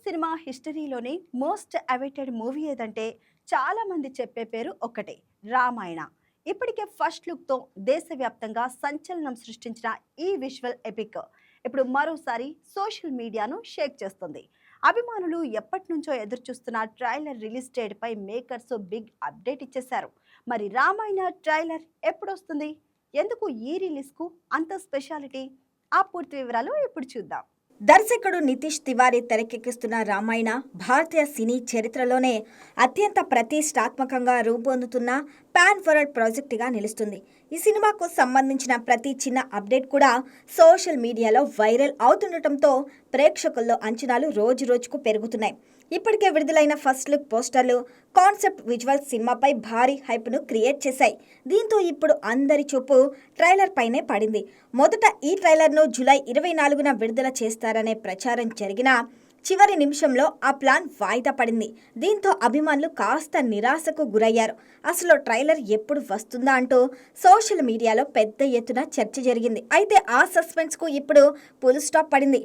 Cinema హిస్టరీలోని most awaited movie ఏదంటే చాలా మంది చెప్పే పేరు ఒక్కటే, రామాయణ. ఇప్పటికే ఫస్ట్ లుక్తో దేశవ్యాప్తంగా సంచలనం సృష్టించిన ఈ విజువల్ ఎపిక్ ఇప్పుడు మరోసారి సోషల్ మీడియాను షేక్ చేస్తుంది. అభిమానులు ఎప్పటి నుంచో ఎదురు చూస్తున్న ట్రైలర్ రిలీజ్ డేట్ పై మేకర్స్ బిగ్ అప్డేట్ ఇచ్చేశారు. మరి రామాయణ ట్రైలర్ ఎప్పుడు వస్తుంది, ఎందుకు ఈ రిలీజ్కు అంత స్పెషాలిటీ, ఆ పూర్తి వివరాలు ఇప్పుడు చూద్దాం. దర్శకుడు నితీష్ తివారీ తెరకెక్కిస్తున్న రామాయణ భారతీయ సినీ చరిత్రలోనే అత్యంత ప్రతిష్టాత్మకంగా రూపొందుతున్న పాన్ వరల్డ్ ప్రాజెక్టుగా నిలుస్తుంది. ఈ సినిమాకు సంబంధించిన ప్రతి చిన్న అప్డేట్ కూడా సోషల్ మీడియాలో వైరల్ అవుతుండటంతో ప్రేక్షకుల్లో అంచనాలు రోజురోజుకు పెరుగుతున్నాయి. ఇప్పటికే విడుదలైన ఫస్ట్ లుక్ పోస్టర్లు, కాన్సెప్ట్ విజువల్స్ సినిమాపై భారీ హైప్ను క్రియేట్ చేశాయి. దీంతో ఇప్పుడు అందరి చూపు ట్రైలర్ పైనే పడింది. మొదట ఈ ట్రైలర్ను జూలై 24న విడుదల చేస్తారనే ప్రచారం జరిగినా చివరి నిమిషంలో ఆ ప్లాన్ వాయిదా పడింది. దీంతో అభిమానులు కాస్త నిరాశకు గురయ్యారు. అసలు ట్రైలర్ ఎప్పుడు వస్తుందా అంటూ సోషల్ మీడియాలో పెద్ద ఎత్తున చర్చ జరిగింది. అయితే ఆ సస్పెన్స్కు ఇప్పుడు ఫుల్ స్టాప్ పడింది.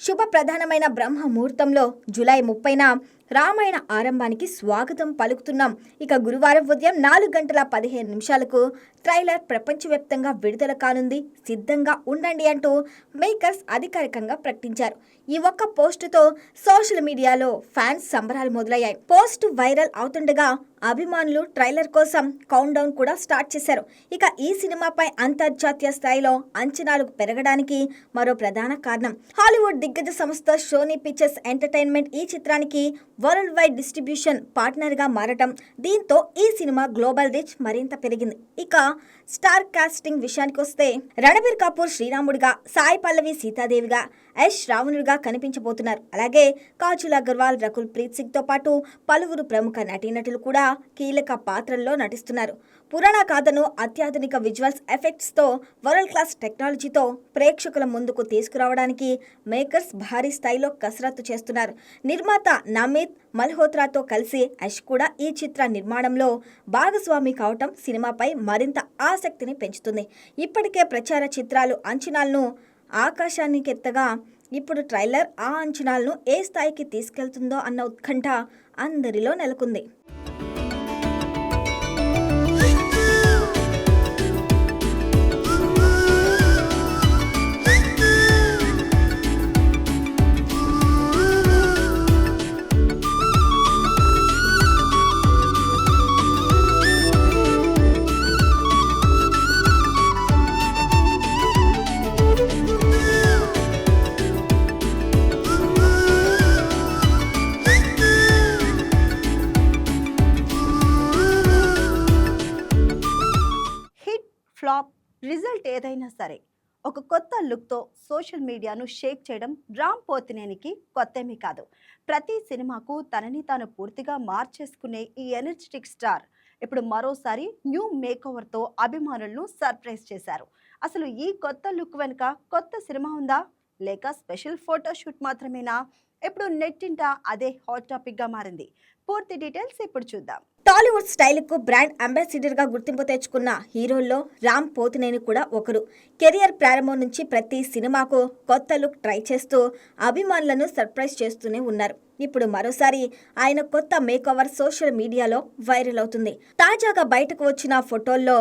శుభప్రధానమైన బ్రహ్మ ముహూర్తంలో జూలై 30న రామాయణ ఆరంభానికి స్వాగతం పలుకుతున్నాం. ఇక గురువారం ఉదయం 4:15 ట్రైలర్ ప్రపంచవ్యాప్తంగా విడుదల కానుంది, సిద్ధంగా ఉండండి అంటూ మేకర్స్ అధికారికంగా ప్రకటించారు. ఈ ఒక్క పోస్టుతో సోషల్ మీడియాలో ఫ్యాన్స్ సంబరాలు మొదలయ్యాయి. పోస్ట్ వైరల్ అవుతుండగా అభిమానులు ట్రైలర్ కోసం కౌంట్ డౌన్ కూడా స్టార్ట్ చేశారు. ఇక ఈ సినిమాపై అంతర్జాతీయ స్థాయిలో అంచనాలు పెరగడానికి మరో ప్రధాన కారణం హాలీవుడ్ దిగ్గజ సంస్థ సోనీ పిక్చర్స్ ఎంటర్టైన్మెంట్ ఈ చిత్రానికి వరల్డ్ వైడ్ డిస్ట్రిబ్యూషన్ పార్ట్నర్గా మారటం. దీంతో ఈ సినిమా గ్లోబల్ రీచ్ మరింత పెరిగింది. ఇక స్టార్ కాస్టింగ్ విషయానికి వస్తే రణబీర్ కపూర్ శ్రీరాముడిగా, సాయి పల్లవి సీతాదేవిగా, యష్ రావణుడిగా కనిపించబోతున్నారు. అలాగే కాజల్ అగర్వాల్, రకుల్ ప్రీత్ సింగ్ తో పాటు పలువురు ప్రముఖ నటీనటులు కూడా కీలక పాత్రల్లో నటిస్తున్నారు. పురాణ కథను అత్యాధునిక విజువల్స్ ఎఫెక్ట్స్ తో వరల్డ్ క్లాస్ టెక్నాలజీతో ప్రేక్షకుల ముందుకు తీసుకురావడానికి మేకర్స్ భారీ స్థాయిలో కసరత్తు చేస్తున్నారు. నిర్మాత నమిత్ మల్హోత్రాతో కలిసి యష్ కూడా ఈ చిత్ర నిర్మాణంలో భాగస్వామి కావటం సినిమాపై మరింత ఆసక్తిని పెంచుతుంది. ఇప్పటికే ప్రచార చిత్రాలు అంచనాలను ఆకాశానికెత్తగా ఇప్పుడు ట్రైలర్ ఆ అంచనాలను ఏ స్థాయికి తీసుకెళ్తుందో అన్న ఉత్కంఠ అందరిలో నెలకొంది. హిట్, ఫ్లాప్, రిజల్ట్ ఏదైనా సరే ఒక కొత్త లుక్తో సోషల్ మీడియాను షేక్ చేయడం రామ్ పోతినేనికి కొత్తేమీ కాదు. ప్రతి సినిమాకు తనని తాను పూర్తిగా మార్చేసుకునే ఈ ఎనర్జెటిక్ స్టార్ ఇప్పుడు మరోసారి న్యూ మేకోవర్తో అభిమానులను సర్ప్రైజ్ చేశారు. అసలు ఈ కొత్త లుక్ వెనుక కొత్త సినిమా ఉందా, లేక స్పెషల్ ఫోటోషూట్ మాత్రమేనా? ఇప్పుడు నెట్టింట అదే హాట్ టాపిక్గా మారింది. పూర్తి డీటెయిల్స్ ఇప్పుడు చూద్దాం. టాలీవుడ్ స్టైల్కు బ్రాండ్ అంబాసిడర్గా గుర్తింపు తెచ్చుకున్న హీరోల్లో రామ్ పోతినేని కూడా ఒకరు. కెరియర్ ప్రారంభం నుంచి ప్రతి సినిమాకు కొత్త లుక్ ట్రై చేస్తూ అభిమానులను సర్ప్రైజ్ చేస్తూనే ఉన్నారు. ఇప్పుడు మరోసారి ఆయన కొత్త మేకోవర్ సోషల్ మీడియాలో వైరల్ అవుతుంది. తాజాగా బయటకు వచ్చిన ఫోటోల్లో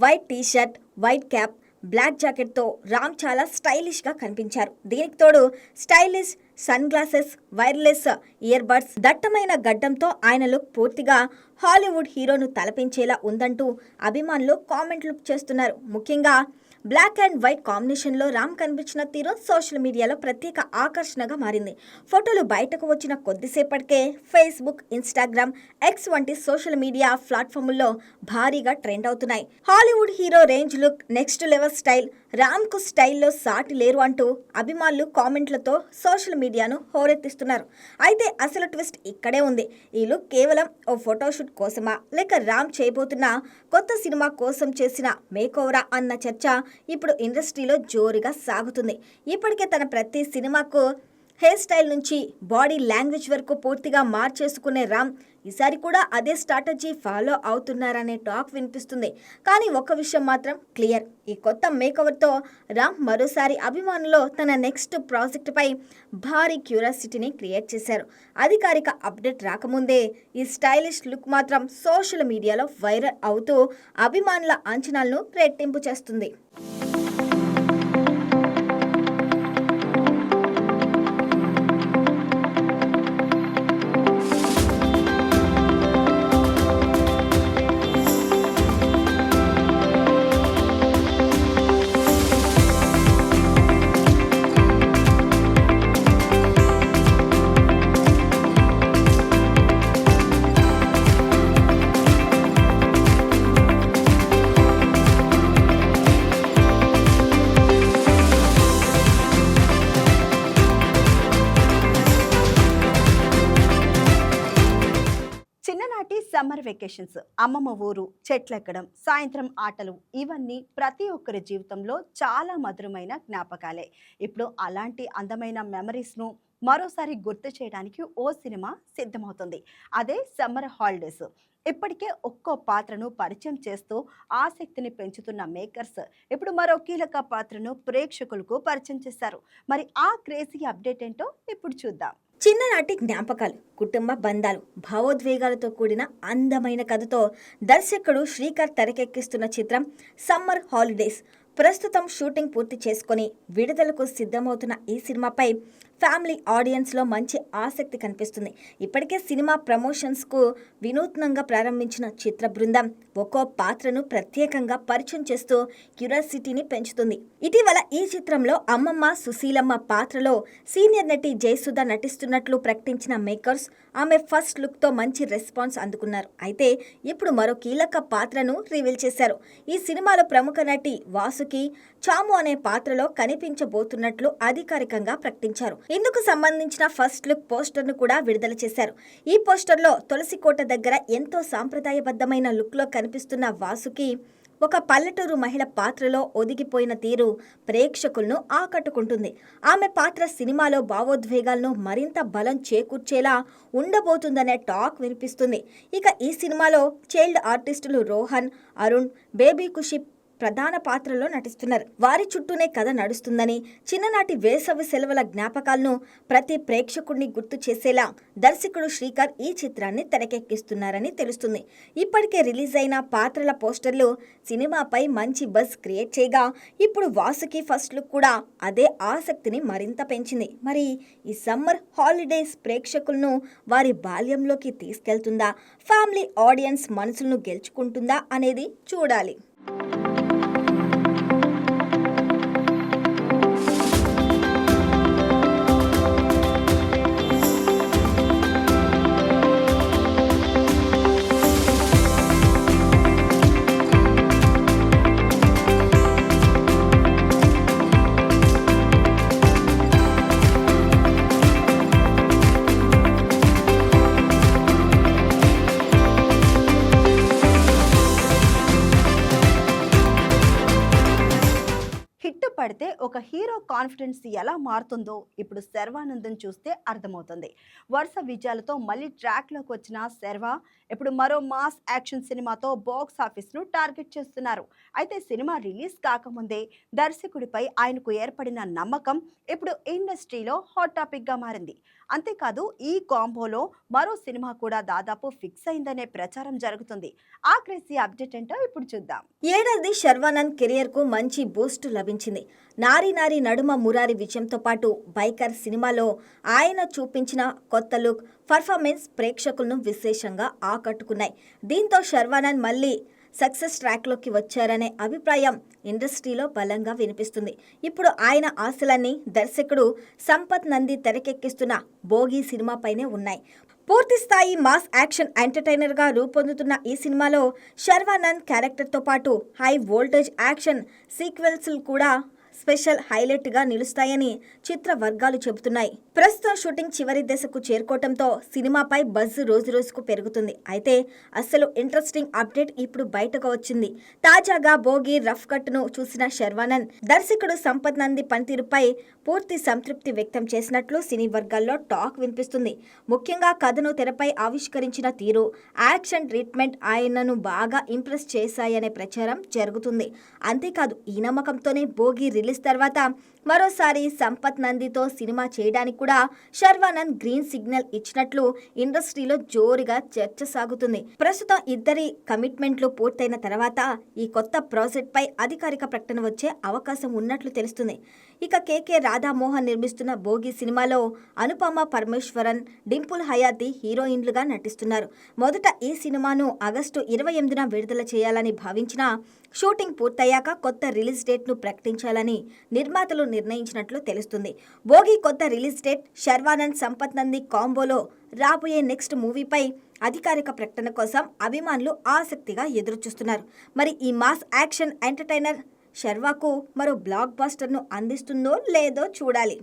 white t-shirt, white cap, black జాకెట్తో రామ్ చాలా స్టైలిష్గా కనిపించారు. దీనికి తోడు stylish sunglasses, wireless earbuds, దట్టమైన గడ్డంతో ఆయన లుక్ పూర్తిగా హాలీవుడ్ హీరోను తలపించేలా ఉందంటూ అభిమానులు కామెంట్లు చేస్తున్నారు. ముఖ్యంగా బ్లాక్ అండ్ వైట్ కాంబినేషన్లో రామ్ కనిపించిన తీరు సోషల్ మీడియాలో ప్రత్యేక ఆకర్షణగా మారింది. ఫోటోలు బయటకు వచ్చిన కొద్దిసేపటికే ఫేస్బుక్, ఇన్స్టాగ్రామ్, ఎక్స్ వంటి సోషల్ మీడియా ప్లాట్ఫామ్ల్లో భారీగా ట్రెండ్ అవుతున్నాయి. Hollywood hero range look, next level style, రామ్కు స్టైల్లో సాటి లేరు అంటూ అభిమానులు కామెంట్లతో సోషల్ మీడియాను హోరెత్తిస్తున్నారు. అయితే అసలు ట్విస్ట్ ఇక్కడే ఉంది. ఈ లుక్ కేవలం ఓ ఫోటోషూట్ కోసమా, లేక రామ్ చేయబోతున్న కొత్త సినిమా కోసం చేసిన మేకోవరా అన్న చర్చ ఇప్పుడు ఇండస్ట్రీలో జోరుగా సాగుతుంది. ఇప్పటికే తన ప్రతి సినిమాకు హెయిర్ స్టైల్ నుంచి బాడీ లాంగ్వేజ్ వరకు పూర్తిగా మార్చేసుకునే రామ్ ఈసారి కూడా అదే స్ట్రాటజీ ఫాలో అవుతున్నారనే టాక్ వినిపిస్తుంది. కానీ ఒక విషయం మాత్రం క్లియర్, ఈ కొత్త మేకవర్తో రామ్ మరోసారి అభిమానుల్లో తన నెక్స్ట్ ప్రాజెక్టుపై భారీ క్యూరియాసిటీని క్రియేట్ చేశారు. అధికారిక అప్డేట్ రాకముందే ఈ స్టైలిష్ లుక్ మాత్రం సోషల్ మీడియాలో వైరల్ అవుతూ అభిమానుల అంచనాలను రెట్టింపు చేస్తుంది. చిన్ననాటి సమ్మర్ వెకేషన్స్, అమ్మమ్మ ఊరు, చెట్లెక్కడం, సాయంత్రం ఆటలు, ఇవన్నీ ప్రతి ఒక్కరి జీవితంలో చాలా మధురమైన జ్ఞాపకాలే. ఇప్పుడు అలాంటి అందమైన మెమరీస్ను మరోసారి గుర్తు చేయడానికి ఓ సినిమా సిద్ధమవుతుంది. అదే సమ్మర్ హాలిడేస్. ఇప్పటికే ఒక్కో పాత్రను పరిచయం చేస్తూ ఆసక్తిని పెంచుతున్న మేకర్స్ ఇప్పుడు మరో కీలక పాత్రను ప్రేక్షకులకు పరిచయం చేశారు. మరి ఆ క్రేజీ అప్డేట్ ఏంటో ఇప్పుడు చూద్దాం. చిన్ననాటి జ్ఞాపకాలు, కుటుంబ బంధాలు, భావోద్వేగాలతో కూడిన అందమైన కథతో దర్శకుడు శ్రీకర్ తెరకెక్కిస్తున్న చిత్రం సమ్మర్ హాలిడేస్. ప్రస్తుతం షూటింగ్ పూర్తి చేసుకొని విడుదలకు సిద్ధమవుతున్న ఈ సినిమాపై ఫ్యామిలీ ఆడియన్స్లో మంచి ఆసక్తి కనిపిస్తుంది. ఇప్పటికే సినిమా ప్రమోషన్స్కు వినూత్నంగా ప్రారంభించిన చిత్ర బృందం ఒక్కో పాత్రను ప్రత్యేకంగా పరిచయం చేస్తూ క్యూరియాసిటీని పెంచుతుంది. ఇటీవల ఈ చిత్రంలో అమ్మమ్మ సుశీలమ్మ పాత్రలో సీనియర్ నటి జయసుధ నటిస్తున్నట్లు ప్రకటించిన మేకర్స్ ఆమె ఫస్ట్ లుక్తో మంచి రెస్పాన్స్ అందుకున్నారు. అయితే ఇప్పుడు మరో కీలక పాత్రను రివీల్ చేశారు. ఈ సినిమాలో ప్రముఖ నటి వాసుకి చాము అనే పాత్రలో కనిపించబోతున్నట్లు అధికారికంగా ప్రకటించారు. ఇందుకు సంబంధించిన ఫస్ట్ లుక్ పోస్టర్ను కూడా విడుదల చేశారు. ఈ పోస్టర్లో తులసికోట దగ్గర ఎంతో సాంప్రదాయబద్ధమైన లుక్లో కనిపిస్తున్న వాసుకి ఒక పల్లెటూరు మహిళ పాత్రలో ఒదిగిపోయిన తీరు ప్రేక్షకులను ఆకట్టుకుంటుంది. ఆమె పాత్ర సినిమాలో భావోద్వేగాలను మరింత బలం చేకూర్చేలా ఉండబోతుందనే టాక్ వినిపిస్తుంది. ఇక ఈ సినిమాలో చైల్డ్ ఆర్టిస్టులు రోహన్, అరుణ్, బేబీ ఖుషి ప్రధాన పాత్రలో నటిస్తున్నారు. వారి చుట్టూనే కథ నడుస్తుందని, చిన్ననాటి వేసవి సెలవుల జ్ఞాపకాలను ప్రతి ప్రేక్షకుడిని గుర్తు చేసేలా దర్శకుడు శ్రీకర్ ఈ చిత్రాన్ని తెరకెక్కిస్తున్నారని తెలుస్తుంది. ఇప్పటికే రిలీజ్ అయిన పాత్రల పోస్టర్లు సినిమాపై మంచి బజ్ క్రియేట్ చేయగా ఇప్పుడు వాసుకి ఫస్ట్ లుక్ కూడా అదే ఆసక్తిని మరింత పెంచింది. మరి ఈ సమ్మర్ హాలిడేస్ ప్రేక్షకులను వారి బాల్యంలోకి తీసుకెళ్తుందా, ఫ్యామిలీ ఆడియన్స్ మనసులను గెలుచుకుంటుందా అనేది చూడాలి. పడితే ఒక హీరో కాన్ఫిడెన్స్ ఎలా మారుతుందో ఇప్పుడు శర్వానందన్ చూస్తే అర్థమవుతుంది. వరుస విజయాలతో మళ్ళీ ట్రాక్లోకి వచ్చిన శర్వా ఇప్పుడు మరో మాస్ యాక్షన్ సినిమాతో బాక్స్ ఆఫీస్ను టార్గెట్ చేస్తున్నారు. అయితే సినిమా రిలీజ్ కాకముందే దర్శకుడిపై ఆయనకు ఏర్పడిన నమ్మకం ఇప్పుడు ఇండస్ట్రీలో హాట్ టాపిక్గా మారింది. అంతేకాదు ఈ కాంబోలో మరో సినిమా కూడా దాదాపు ఫిక్స్ అయిందనే ప్రచారం జరుగుతుంది. ఆ క్రేజీ అప్డేట్ ఏంటో ఇప్పుడు చూద్దాం. ఏడాది శర్వానంద్ కెరియర్ కు మంచి బూస్ట్ లభించింది. నారీ నారీ నడుమ మురారి విజయంతో పాటు బైకర్ సినిమాలో ఆయన చూపించిన కొత్త లుక్, పర్ఫార్మెన్స్ ప్రేక్షకులను విశేషంగా ఆకట్టుకున్నాయి. దీంతో శర్వానంద్ మళ్ళీ సక్సెస్ ట్రాక్లోకి వచ్చారనే అభిప్రాయం ఇండస్ట్రీలో బలంగా వినిపిస్తుంది. ఇప్పుడు ఆయన ఆశలన్నీ దర్శకుడు సంపత్ నంది తెరకెక్కిస్తున్న భోగి సినిమాపైనే ఉన్నాయి. పూర్తిస్థాయి మాస్ యాక్షన్ ఎంటర్టైనర్గా రూపొందుతున్న ఈ సినిమాలో శర్వానంద్ క్యారెక్టర్తో పాటు హై వోల్టేజ్ యాక్షన్ సీక్వెల్స్ కూడా స్పెషల్ హైలైట్గా నిలుస్తాయని చిత్ర వర్గాలు చెబుతున్నాయి. ప్రస్తుతం షూటింగ్ చివరి దశకు చేరుకోవడంతో సినిమాపై బజ్ రోజురోజుకు పెరుగుతుంది. అయితే అసలు ఇంట్రెస్టింగ్ అప్డేట్ ఇప్పుడు బయటకు వచ్చింది. తాజాగా భోగి రఫ్ కట్ను చూసిన శర్వానంద్ దర్శకుడు సంపత్ నంది పనితీరుపై పూర్తి సంతృప్తి వ్యక్తం చేసినట్లు సినీ వర్గాల్లో టాక్ వినిపిస్తుంది. ముఖ్యంగా కథను తెరపై ఆవిష్కరించిన తీరు, యాక్షన్ ట్రీట్మెంట్ ఆయనను బాగా ఇంప్రెస్ చేశాయనే ప్రచారం జరుగుతుంది. అంతేకాదు ఈ నమ్మకంతోనే భోగి రిలీజ్ తర్వాత మరోసారి సంపత్ నందితో సినిమా చేయడానికి కూడా శర్వానంద్ గ్రీన్ సిగ్నల్ ఇచ్చినట్లు ఇండస్ట్రీలో జోరుగా చర్చ సాగుతుంది. ప్రస్తుతం ఇద్దరి కమిట్మెంట్లు పూర్తయిన తర్వాత ఈ కొత్త ప్రాజెక్ట్ పై అధికారిక ప్రకటన వచ్చే అవకాశం ఉన్నట్లు తెలుస్తుంది. ఇక కేకే రాధామోహన్ నిర్మిస్తున్న భోగి సినిమాలో అనుపమ పరమేశ్వరన్, డింపుల్ హయాతి హీరోయిన్లుగా నటిస్తున్నారు. మొదట ఈ సినిమాను ఆగస్టు 28న విడుదల చేయాలని భావించినా షూటింగ్ పూర్తయ్యాక కొత్త రిలీజ్ డేట్ను ప్రకటించాలని నిర్మాతలు నిర్ణయించినట్లు తెలుస్తుంది. భోగి కొత్త రిలీజ్ డేట్, శర్వానంద్ సంపత్ నంది కాంబోలో రాబోయే నెక్స్ట్ మూవీపై అధికారిక ప్రకటన కోసం అభిమానులు ఆసక్తిగా ఎదురుచూస్తున్నారు. మరి ఈ మాస్ యాక్షన్ ఎంటర్టైనర్ శర్వాకు మరో బ్లాక్ బస్టర్ను అందిస్తుందో లేదో చూడాలి.